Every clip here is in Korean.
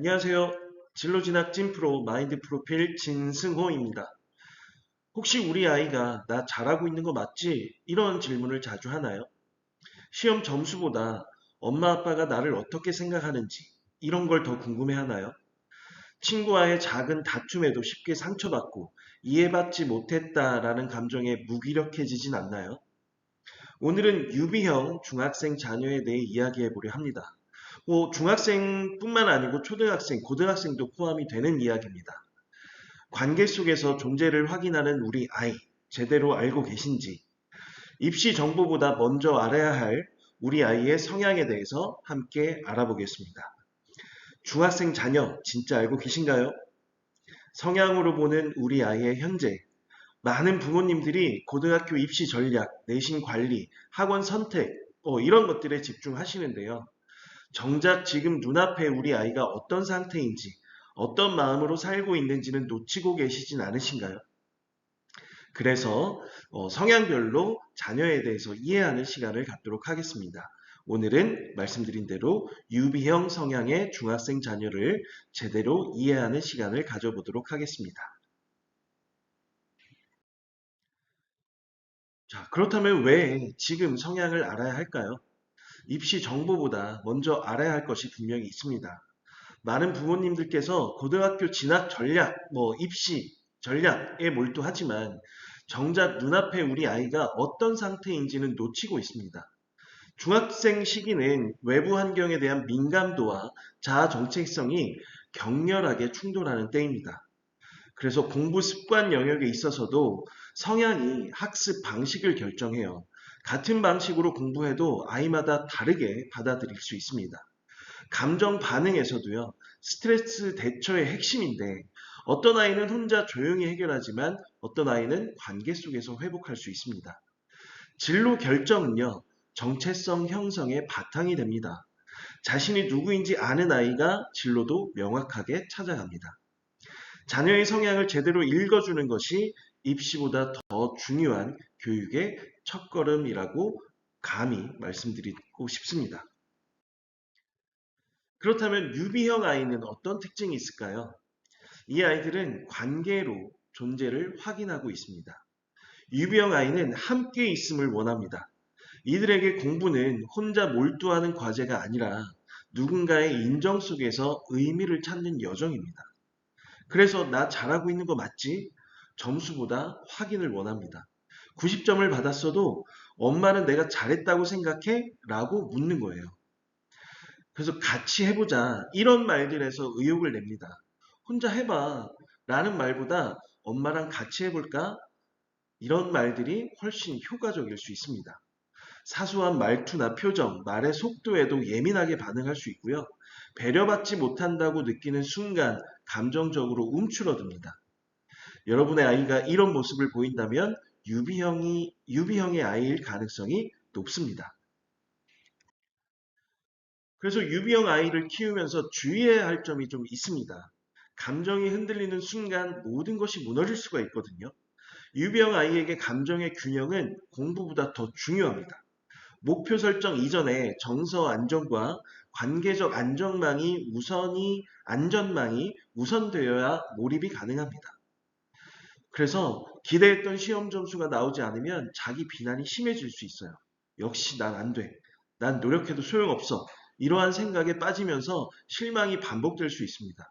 안녕하세요. 진로진학 찐프로 마인드 프로필 진승호입니다. 혹시 우리 아이가 나 잘하고 있는 거 맞지? 이런 질문을 자주 하나요? 시험 점수보다 엄마 아빠가 나를 어떻게 생각하는지 이런 걸 더 궁금해 하나요? 친구와의 작은 다툼에도 쉽게 상처받고 이해받지 못했다라는 감정에 무기력해지진 않나요? 오늘은 유비형 중학생 자녀에 대해 이야기해 보려 합니다. 중학생뿐만 아니고 초등학생, 고등학생도 포함이 되는 이야기입니다. 관계 속에서 존재를 확인하는 우리 아이, 제대로 알고 계신지, 입시 정보보다 먼저 알아야 할 우리 아이의 성향에 대해서 함께 알아보겠습니다. 중학생 자녀, 진짜 알고 계신가요? 성향으로 보는 우리 아이의 현재, 많은 부모님들이 고등학교 입시 전략, 내신 관리, 학원 선택, 이런 것들에 집중하시는데요. 정작 지금 눈앞에 우리 아이가 어떤 상태인지, 어떤 마음으로 살고 있는지는 놓치고 계시진 않으신가요? 그래서 성향별로 자녀에 대해서 이해하는 시간을 갖도록 하겠습니다. 오늘은 말씀드린 대로 유비형 성향의 중학생 자녀를 제대로 이해하는 시간을 가져보도록 하겠습니다. 자, 그렇다면 왜 지금 성향을 알아야 할까요? 입시 정보보다 먼저 알아야 할 것이 분명히 있습니다. 많은 부모님들께서 고등학교 진학 전략, 입시 전략에 몰두하지만 정작 눈앞에 우리 아이가 어떤 상태인지는 놓치고 있습니다. 중학생 시기는 외부 환경에 대한 민감도와 자아 정체성이 격렬하게 충돌하는 때입니다. 그래서 공부 습관 영역에 있어서도 성향이 학습 방식을 결정해요. 같은 방식으로 공부해도 아이마다 다르게 받아들일 수 있습니다. 감정 반응에서도요, 스트레스 대처의 핵심인데, 어떤 아이는 혼자 조용히 해결하지만 어떤 아이는 관계 속에서 회복할 수 있습니다. 진로 결정은요, 정체성 형성의 바탕이 됩니다. 자신이 누구인지 아는 아이가 진로도 명확하게 찾아갑니다. 자녀의 성향을 제대로 읽어주는 것이 입시보다 더 중요한 교육의 첫걸음이라고 감히 말씀드리고 싶습니다. 그렇다면 유비형 아이는 어떤 특징이 있을까요? 이 아이들은 관계로 존재를 확인하고 있습니다. 유비형 아이는 함께 있음을 원합니다. 이들에게 공부는 혼자 몰두하는 과제가 아니라 누군가의 인정 속에서 의미를 찾는 여정입니다. 그래서 나 잘하고 있는 거 맞지? 점수보다 확인을 원합니다. 90점을 받았어도 엄마는 내가 잘했다고 생각해? 라고 묻는 거예요. 그래서 같이 해보자. 이런 말들에서 의욕을 냅니다. 혼자 해봐. 라는 말보다 엄마랑 같이 해볼까? 이런 말들이 훨씬 효과적일 수 있습니다. 사소한 말투나 표정, 말의 속도에도 예민하게 반응할 수 있고요. 배려받지 못한다고 느끼는 순간 감정적으로 움츠러듭니다. 여러분의 아이가 이런 모습을 보인다면 유비형의 아이일 가능성이 높습니다. 그래서 유비형 아이를 키우면서 주의해야 할 점이 좀 있습니다. 감정이 흔들리는 순간 모든 것이 무너질 수가 있거든요. 유비형 아이에게 감정의 균형은 공부보다 더 중요합니다. 목표 설정 이전에 정서 안정과 관계적 안전망이 우선되어야 몰입이 가능합니다. 그래서 기대했던 시험 점수가 나오지 않으면 자기 비난이 심해질 수 있어요. 역시 난 안 돼. 난 노력해도 소용없어. 이러한 생각에 빠지면서 실망이 반복될 수 있습니다.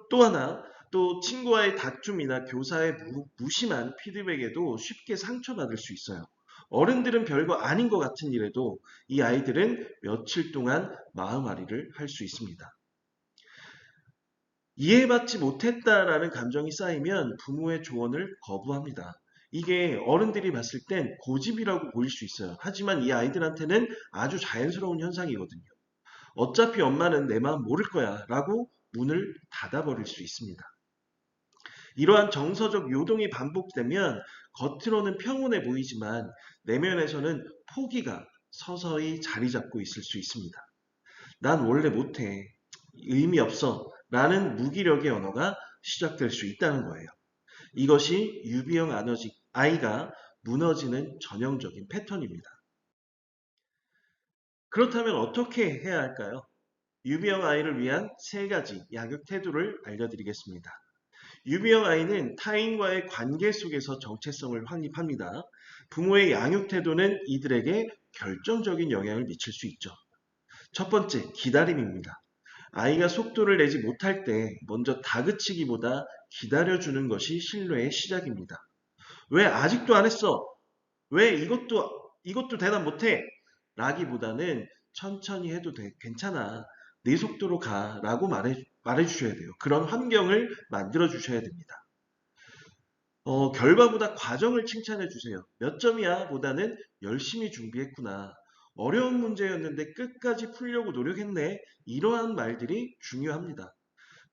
또 하나, 또 친구와의 다툼이나 교사의 무심한 피드백에도 쉽게 상처받을 수 있어요. 어른들은 별거 아닌 것 같은 일에도 이 아이들은 며칠 동안 마음앓이를 할 수 있습니다. 이해받지 못했다라는 감정이 쌓이면 부모의 조언을 거부합니다. 이게 어른들이 봤을 땐 고집이라고 보일 수 있어요. 하지만 이 아이들한테는 아주 자연스러운 현상이거든요. 어차피 엄마는 내 마음 모를 거야 라고 문을 닫아버릴 수 있습니다. 이러한 정서적 요동이 반복되면 겉으로는 평온해 보이지만 내면에서는 포기가 서서히 자리 잡고 있을 수 있습니다. 난 원래 못해. 의미 없어. 라는 무기력의 언어가 시작될 수 있다는 거예요. 이것이 유비형 아이가 무너지는 전형적인 패턴입니다. 그렇다면 어떻게 해야 할까요? 유비형 아이를 위한 3가지 양육 태도를 알려드리겠습니다. 유비형 아이는 타인과의 관계 속에서 정체성을 확립합니다. 부모의 양육 태도는 이들에게 결정적인 영향을 미칠 수 있죠. 첫 번째, 기다림입니다. 아이가 속도를 내지 못할 때 먼저 다그치기보다 기다려주는 것이 신뢰의 시작입니다. 왜 아직도 안 했어? 왜 이것도 대답 못해? 라기보다는 천천히 해도 돼. 괜찮아. 네 속도로 가. 라고 말해주셔야 돼요. 그런 환경을 만들어 주셔야 됩니다. 결과보다 과정을 칭찬해 주세요. 몇 점이야? 보다는 열심히 준비했구나. 어려운 문제였는데 끝까지 풀려고 노력했네. 이러한 말들이 중요합니다.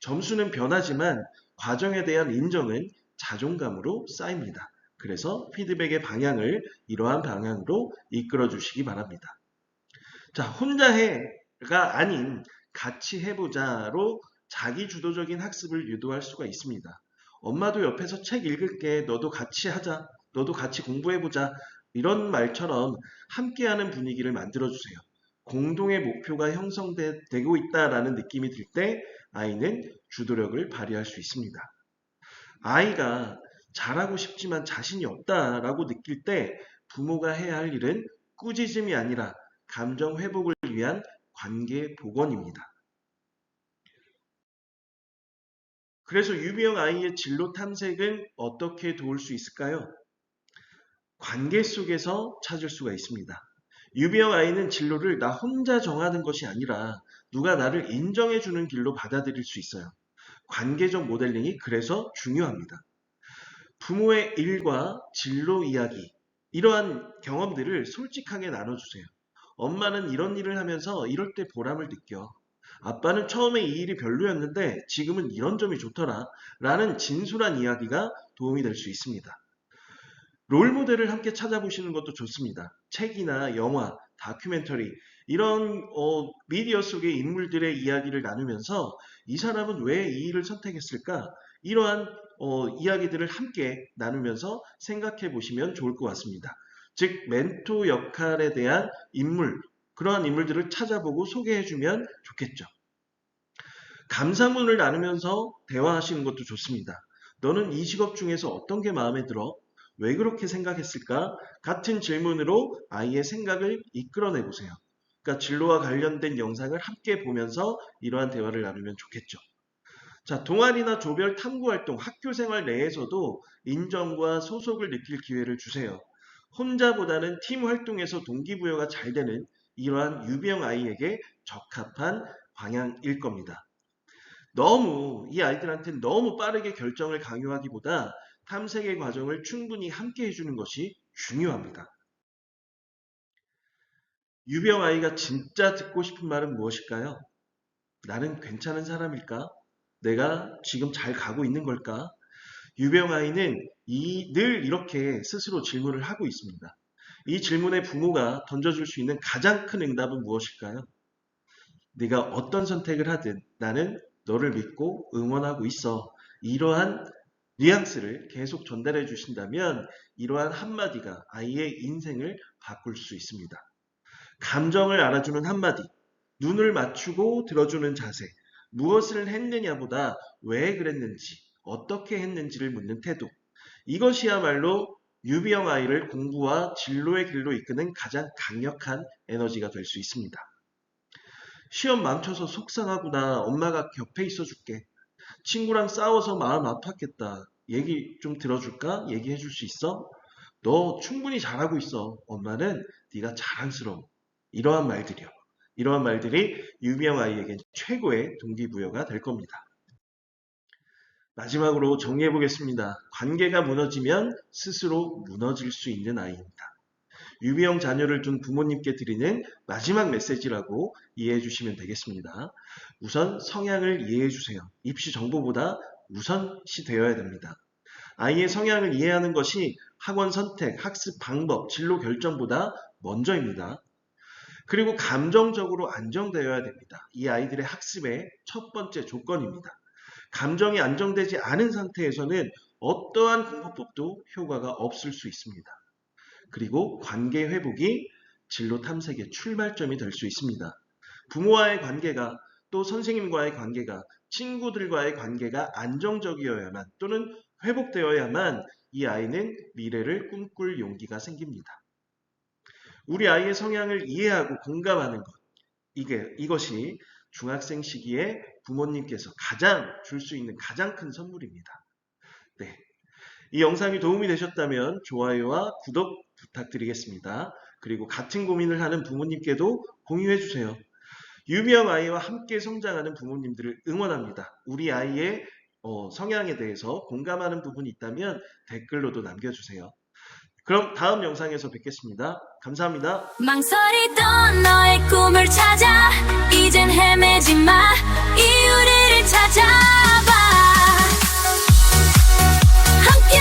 점수는 변하지만 과정에 대한 인정은 자존감으로 쌓입니다. 그래서 피드백의 방향을 이러한 방향으로 이끌어 주시기 바랍니다. 자, 혼자 해가 아닌 같이 해보자로 자기 주도적인 학습을 유도할 수가 있습니다. 엄마도 옆에서 책 읽을게. 너도 같이 하자. 너도 같이 공부해보자. 이런 말처럼 함께하는 분위기를 만들어주세요. 공동의 목표가 형성되고 있다라는 느낌이 들 때 아이는 주도력을 발휘할 수 있습니다. 아이가 잘하고 싶지만 자신이 없다라고 느낄 때 부모가 해야 할 일은 꾸짖음이 아니라 감정 회복을 위한 관계 복원입니다. 그래서 유비형 아이의 진로 탐색은 어떻게 도울 수 있을까요? 관계 속에서 찾을 수가 있습니다. 유비형 아이는 진로를 나 혼자 정하는 것이 아니라 누가 나를 인정해주는 길로 받아들일 수 있어요. 관계적 모델링이 그래서 중요합니다. 부모의 일과 진로 이야기, 이러한 경험들을 솔직하게 나눠주세요. 엄마는 이런 일을 하면서 이럴 때 보람을 느껴. 아빠는 처음에 이 일이 별로였는데 지금은 이런 점이 좋더라. 라는 진솔한 이야기가 도움이 될 수 있습니다. 롤모델을 함께 찾아보시는 것도 좋습니다. 책이나 영화, 다큐멘터리, 이런 미디어 속의 인물들의 이야기를 나누면서 이 사람은 왜 이 일을 선택했을까? 이러한 이야기들을 함께 나누면서 생각해 보시면 좋을 것 같습니다. 즉, 멘토 역할에 대한 인물, 그러한 인물들을 찾아보고 소개해주면 좋겠죠. 감사문을 나누면서 대화하시는 것도 좋습니다. 너는 이 직업 중에서 어떤 게 마음에 들어? 왜 그렇게 생각했을까? 같은 질문으로 아이의 생각을 이끌어내 보세요. 그러니까 진로와 관련된 영상을 함께 보면서 이러한 대화를 나누면 좋겠죠. 자, 동아리나 조별 탐구 활동, 학교 생활 내에서도 인정과 소속을 느낄 기회를 주세요. 혼자보다는 팀 활동에서 동기부여가 잘 되는 이러한 유비형 아이에게 적합한 방향일 겁니다. 이 아이들한테는 너무 빠르게 결정을 강요하기보다 탐색의 과정을 충분히 함께 해주는 것이 중요합니다. 유비형 아이가 진짜 듣고 싶은 말은 무엇일까요? 나는 괜찮은 사람일까? 내가 지금 잘 가고 있는 걸까? 유비형 아이는 늘 이렇게 스스로 질문을 하고 있습니다. 이 질문에 부모가 던져줄 수 있는 가장 큰 응답은 무엇일까요? 네가 어떤 선택을 하든 나는 너를 믿고 응원하고 있어. 이러한 뉘앙스를 계속 전달해 주신다면 이러한 한마디가 아이의 인생을 바꿀 수 있습니다. 감정을 알아주는 한마디, 눈을 맞추고 들어주는 자세, 무엇을 했느냐보다 왜 그랬는지, 어떻게 했는지를 묻는 태도. 이것이야말로 유비형 아이를 공부와 진로의 길로 이끄는 가장 강력한 에너지가 될 수 있습니다. 시험 망쳐서 속상하구나. 엄마가 곁에 있어 줄게. 친구랑 싸워서 마음 아팠겠다. 얘기 좀 들어줄까? 얘기해 줄 수 있어? 너 충분히 잘하고 있어. 엄마는 네가 자랑스러워. 이러한 말들이요. 이러한 말들이 유비형 아이에겐 최고의 동기부여가 될 겁니다. 마지막으로 정리해 보겠습니다. 관계가 무너지면 스스로 무너질 수 있는 아이입니다. 유비형 자녀를 둔 부모님께 드리는 마지막 메시지라고 이해해 주시면 되겠습니다. 우선 성향을 이해해 주세요. 입시 정보보다 우선시 되어야 됩니다. 아이의 성향을 이해하는 것이 학원 선택, 학습 방법, 진로 결정보다 먼저입니다. 그리고 감정적으로 안정되어야 됩니다. 이 아이들의 학습의 첫 번째 조건입니다. 감정이 안정되지 않은 상태에서는 어떠한 공부법도 효과가 없을 수 있습니다. 그리고 관계 회복이 진로 탐색의 출발점이 될 수 있습니다. 부모와의 관계가 또 선생님과의 관계가, 친구들과의 관계가 안정적이어야만 또는 회복되어야만 이 아이는 미래를 꿈꿀 용기가 생깁니다. 우리 아이의 성향을 이해하고 공감하는 것, 이것이 중학생 시기에 부모님께서 가장 줄 수 있는 가장 큰 선물입니다. 네. 이 영상이 도움이 되셨다면 좋아요와 구독 부탁드리겠습니다. 그리고 같은 고민을 하는 부모님께도 공유해 주세요. 유미형 아이와 함께 성장하는 부모님들을 응원합니다. 우리 아이의 성향에 대해서 공감하는 부분이 있다면 댓글로도 남겨주세요. 그럼 다음 영상에서 뵙겠습니다. 감사합니다. 망설이던 너의 꿈을 찾아 이젠 헤매지 마 이유를 찾아봐 함께